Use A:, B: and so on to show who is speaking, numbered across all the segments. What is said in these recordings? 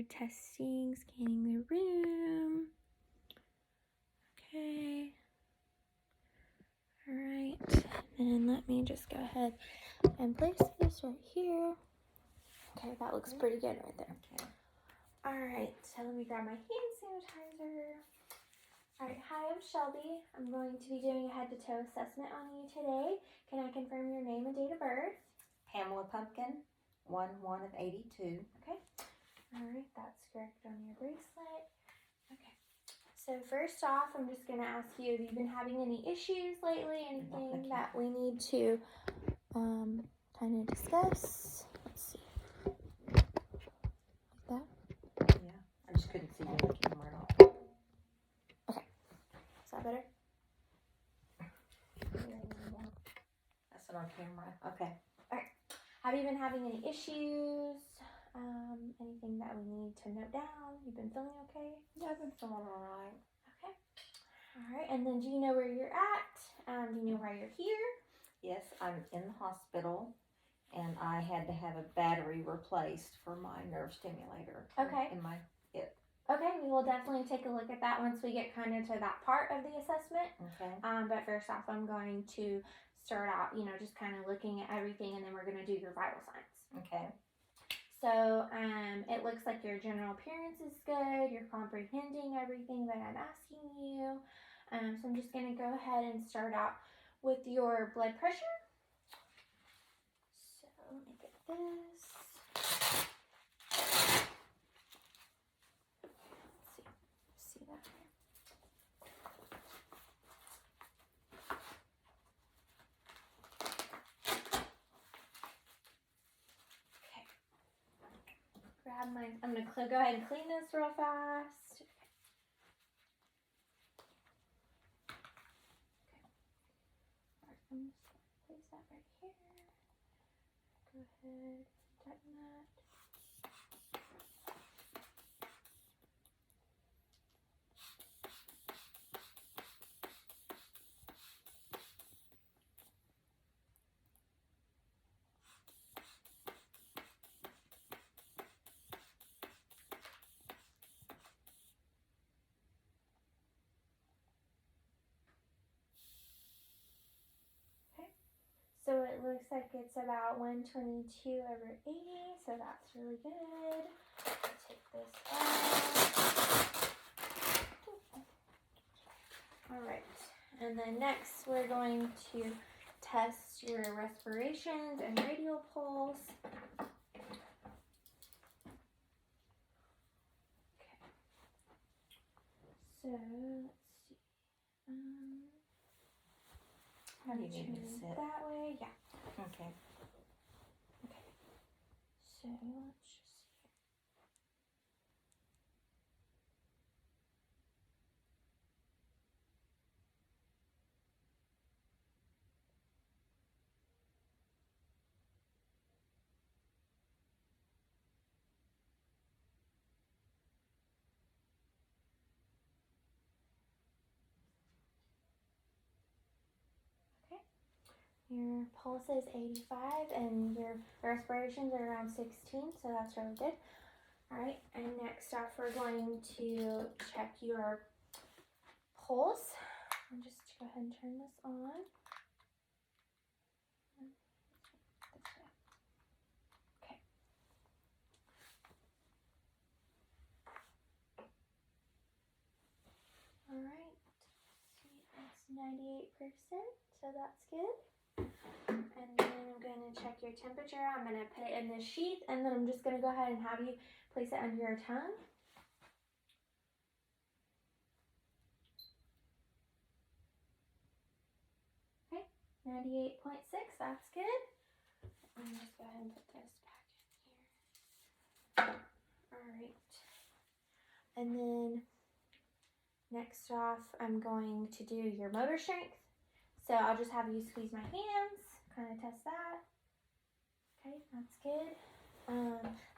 A: testing, scanning the room. Okay. All right. And let me just go ahead and place this right here. Okay, that looks pretty good right there.
B: Okay.
A: All right, so let me grab my hand sanitizer. All right, hi, I'm Shelby. I'm going to be doing a head-to-toe assessment on you today. Can I confirm your name and date of birth?
B: Pamela Pumpkin, 1/1 of 82.
A: Okay. All right, that's correct on your bracelet. Okay. So first off, I'm just going to ask you, have you been having any issues lately? Anything that we need to kind of discuss? Let's see. Like that?
B: Yeah, I just couldn't see you on the camera at all.
A: Okay. Is that better?
B: That's not on camera. Okay.
A: Have you been having any issues? Anything that we need to note down? You've been feeling okay?
B: Yeah, I've been feeling all right.
A: Okay. All right. And then do you know where you're at? Do you know why you're here?
B: Yes, I'm in the hospital, and I had to have a battery replaced for my nerve stimulator.
A: Okay.
B: In my hip.
A: Okay, we will definitely take a look at that once we get kind of to that part of the assessment.
B: Okay.
A: But first off, I'm going to start out, just kind of looking at everything, and then we're going to do your vital signs.
B: Okay.
A: So it looks like your general appearance is good. You're comprehending everything that I'm asking you. So I'm just going to go ahead and start out with your blood pressure. So let me get this. Let's see that here. Grab my, I'm going to go ahead and clean this real fast. Okay. I'm just going to place that right here. Go ahead, tighten that. So it looks like it's about 122/80, so that's really good. Take this out. All right, and then next we're going to test your respirations and radial pulse. Okay. So let's see.
B: How do you need me to sit?
A: That way, yeah.
B: Okay.
A: Okay. So let's just see here. Your pulse is 85 and your respirations are around 16, so that's really good. All right, and next off we're going to check your pulse. I'll just go ahead and turn this on. Okay. All right, see, that's 98%, so that's good. And then I'm going to check your temperature. I'm going to put it in this sheath, and then I'm just going to go ahead and have you place it under your tongue. Okay, 98.6, that's good. Let me just go ahead and put this back in here. All right. And then next off, I'm going to do your motor strength. So I'll just have you squeeze my hands, kind of test that. Okay, that's good.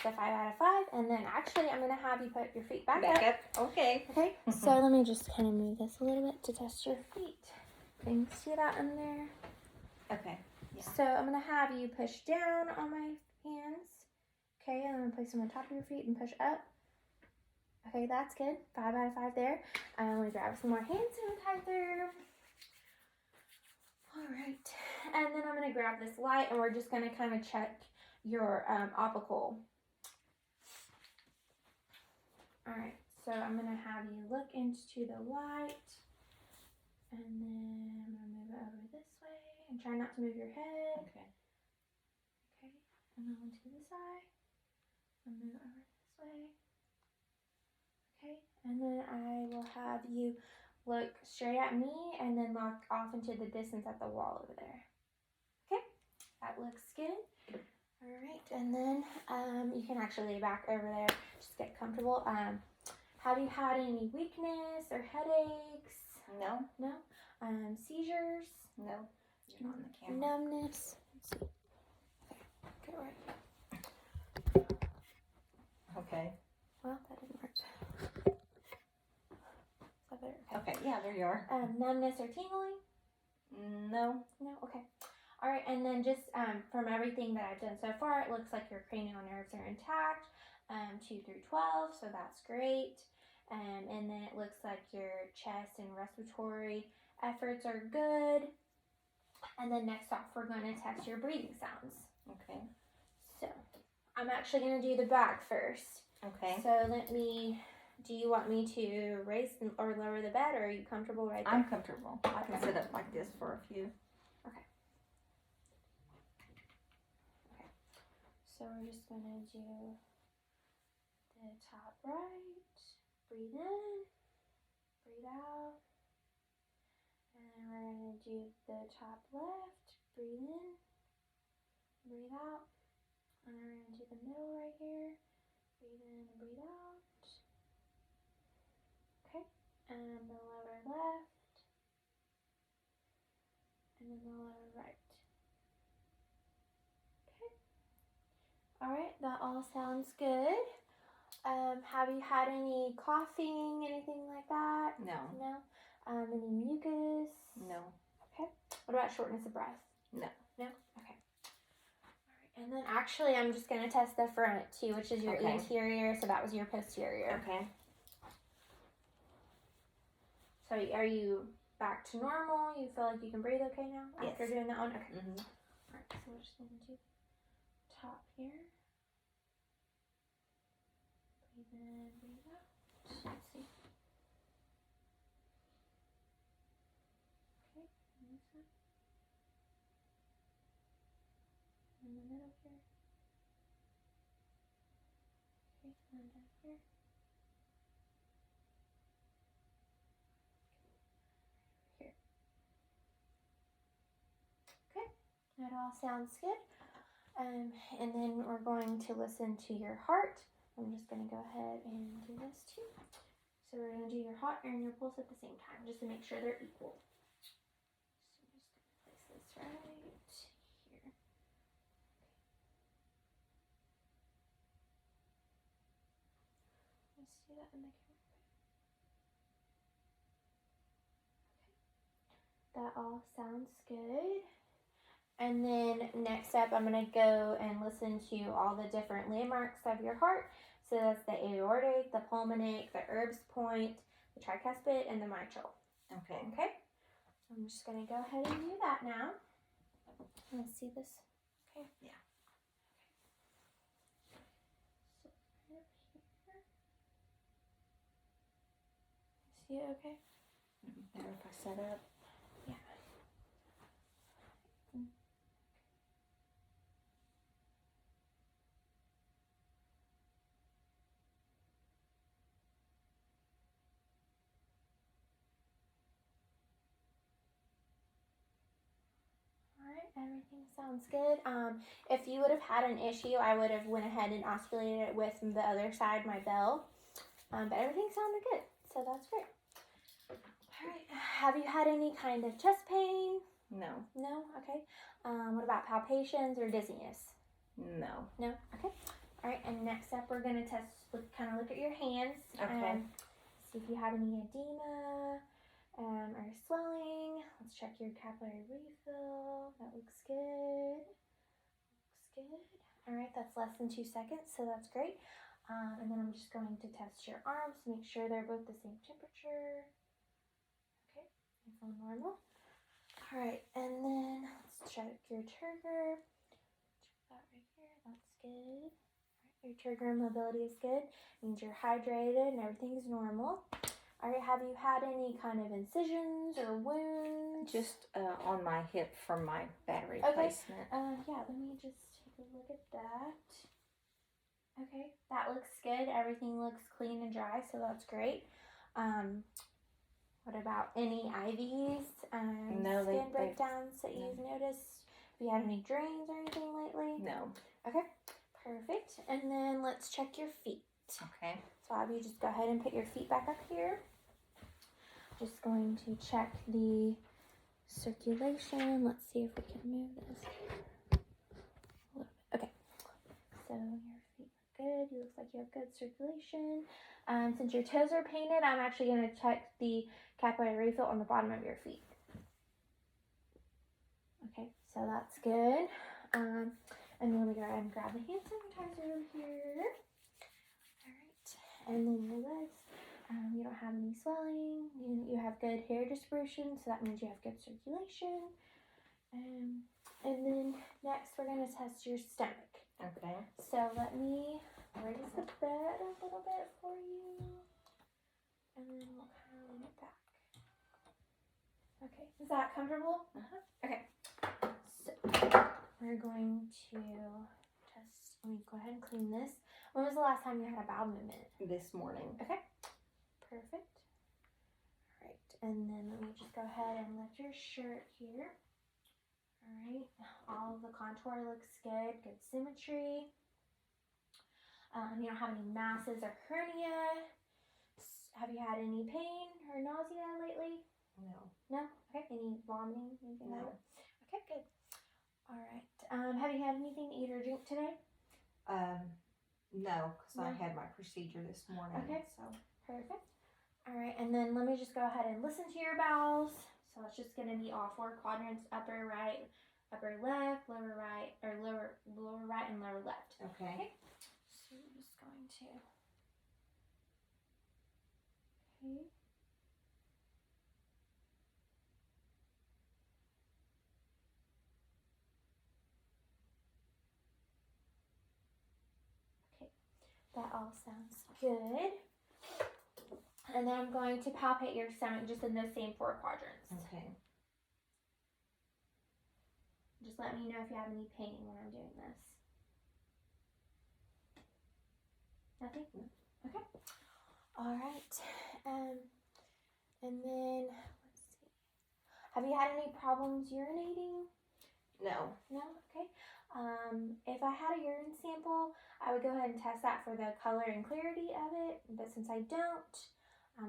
A: So 5 out of 5. And then actually, I'm going to have you put your feet back up.
B: Okay.
A: Okay, so let me just kind of move this a little bit to test your feet. Can you see that in there?
B: Okay. Yeah.
A: So I'm going to have you push down on my hands. Okay, and I'm going to place them on top of your feet and push up. Okay, that's good. 5 out of 5 there. I'm gonna grab some more hand sanitizer. All right, and then I'm gonna grab this light, and we're just gonna kind of check your apical. All right, so I'm gonna have you look into the light, and then I'm gonna move it over this way, and try not to move your head.
B: Okay.
A: Okay, and then to the side, and move it over this way. Okay, and then I will have you look straight at me and then look off into the distance at the wall over there. Okay, that looks good. All right, and then you can actually lay back over there. Just get comfortable. Have you had any weakness or headaches?
B: No.
A: No. Seizures?
B: No. You're not on the camera.
A: Numbness? Let's see. Okay, right.
B: Okay.
A: Well, that didn't work. Is that better?
B: Okay. Yeah, there you are.
A: Numbness or tingling?
B: No.
A: No? Okay. All right, and then just from everything that I've done so far, it looks like your cranial nerves are intact, 2 through 12, so that's great. And then it looks like your chest and respiratory efforts are good. And then next off, we're going to test your breathing sounds.
B: Okay.
A: So I'm actually going to do the back first.
B: Okay.
A: So do you want me to raise or lower the bed, or are you comfortable right there?
B: I'm comfortable. I can sit up like this for a few.
A: So we're just going to do the top right, breathe in, breathe out, and then we're going to do the top left, breathe in, breathe out, and then we're going to do the middle right here, breathe in and breathe out. Okay, and the lower left, and then the lower right. All right, that all sounds good. Have you had any coughing, anything like that?
B: No.
A: No? Any mucus?
B: No.
A: Okay. What about shortness of breath?
B: No.
A: No? Okay. All right, and then actually I'm just going to test the front too, which is your anterior, so that was your posterior.
B: Okay.
A: So are you back to normal? You feel like you can breathe okay now after doing that one? Okay.
B: Mm-hmm.
A: All right, so we're just going to do top here. Breathe in, breathe out. Let's see. Okay, and this one. In the middle here. Okay, and then down here. Here. Okay, that all sounds good. And then we're going to listen to your heart. I'm just going to go ahead and do this too. So we're going to do your heart and your pulse at the same time, just to make sure they're equal. So I'm just going to place this right here. Let's do that in the camera. Okay. That all sounds good. And then next up, I'm going to go and listen to all the different landmarks of your heart. So that's the aortic, the pulmonic, the Erb's point, the tricuspid, and the mitral.
B: Okay.
A: Okay? I'm just going to go ahead and do that now. Let's see this. Okay?
B: Yeah.
A: So right up here. See it okay?
B: It'd be better if I set up.
A: Yeah. Alright, everything sounds good. If you would have had an issue, I would have went ahead and osculated it with the other side, my bell. But everything sounded good, so that's great. Alright, have you had any kind of chest pain?
B: No.
A: No? Okay. What about palpitations or dizziness?
B: No.
A: No? Okay. Alright, and next up we're going to kind of look at your hands.
B: Okay.
A: See if you have any edema or swelling. Let's check your capillary refill. That looks good. Looks good. Alright, that's less than 2 seconds, so that's great. And then I'm just going to test your arms to make sure they're both the same temperature. Okay, it's all normal. All right, and then let's check your turgor. Check that right here. That's good. Your turgor mobility is good. Means you're hydrated and everything's normal. All right, have you had any kind of incisions or wounds?
B: Just on my hip from my battery
A: Okay.
B: placement.
A: Yeah, let me just take a look at that. Okay, that looks good. Everything looks clean and dry, so that's great. What about any IVs,
B: No,
A: skin breakdowns that you've noticed? Have you had any drains or anything lately?
B: No.
A: Okay, perfect. And then let's check your feet.
B: Okay.
A: So I'll have you just go ahead and put your feet back up here. Just going to check the circulation. Let's see if we can move this. Okay, so your feet are good. You look like you have good circulation. Since your toes are painted, I'm actually going to check the capillary refill on the bottom of your feet. Okay, so that's good. And then let me go ahead and grab the hand sanitizer over here. All right, and then your legs. You don't have any swelling. You have good hair distribution, so that means you have good circulation. And then next, we're going to test your stomach.
B: Okay.
A: So let me raise the bed a little bit for you. And then we'll kind of lean it back. Okay, is that comfortable? Okay. So we're going to test. Let me go ahead and clean this. When was the last time you had a bowel movement?
B: This morning.
A: Okay. Perfect. All right, and then let me just go ahead and lift your shirt here. All right, all of the contour looks good, good symmetry. You don't have any masses or hernia. Have you had any pain or nausea lately?
B: No.
A: No? Okay, any vomiting? Anything
B: No.
A: like that? Okay, good. All right, have you had anything to eat or drink today?
B: No, because I
A: No.
B: had my procedure this morning.
A: Okay.
B: So.
A: Perfect. All right, and then let me just go ahead and listen to your bowels. So it's just going to be all four quadrants: upper right, upper left, lower right, or lower right and lower left.
B: Okay.
A: So I'm just going to. Okay. Okay, that all sounds good. And then I'm going to palpate your stomach just in those same four quadrants.
B: Okay.
A: Just let me know if you have any pain when I'm doing this. Nothing? Okay. All right. And then, let's see. Have you had any problems urinating?
B: No.
A: No? Okay. If I had a urine sample, I would go ahead and test that for the color and clarity of it. But since I don't,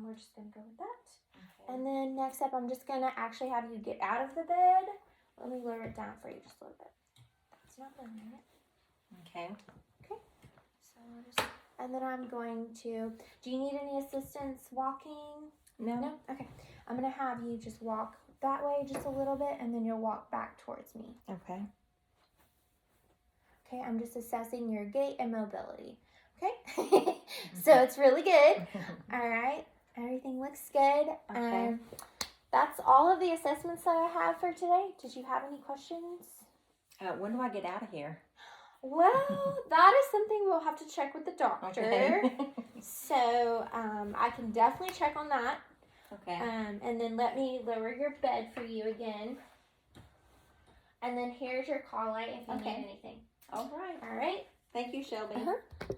A: we're just going to go with that.
B: Okay.
A: And then next up, I'm just going to actually have you get out of the bed. Let me lower it down for you just a little bit. It's not lowering it.
B: Okay.
A: Okay. So and then I'm going to, do you need any assistance walking?
B: No.
A: No? Okay. I'm going to have you just walk that way just a little bit, and then you'll walk back towards me.
B: Okay.
A: Okay, I'm just assessing your gait and mobility. Okay? So it's really good. All right. Everything looks good.
B: Okay.
A: That's all of the assessments that I have for today. Did you have any questions?
B: When do I get out of here?
A: Well, that is something we'll have to check with the doctor.
B: Okay.
A: So I can definitely check on that.
B: Okay.
A: And then let me lower your bed for you again. And then here's your call light if you
B: Okay.
A: need anything.
B: All right.
A: All right.
B: Thank you, Shelby.
A: Uh-huh.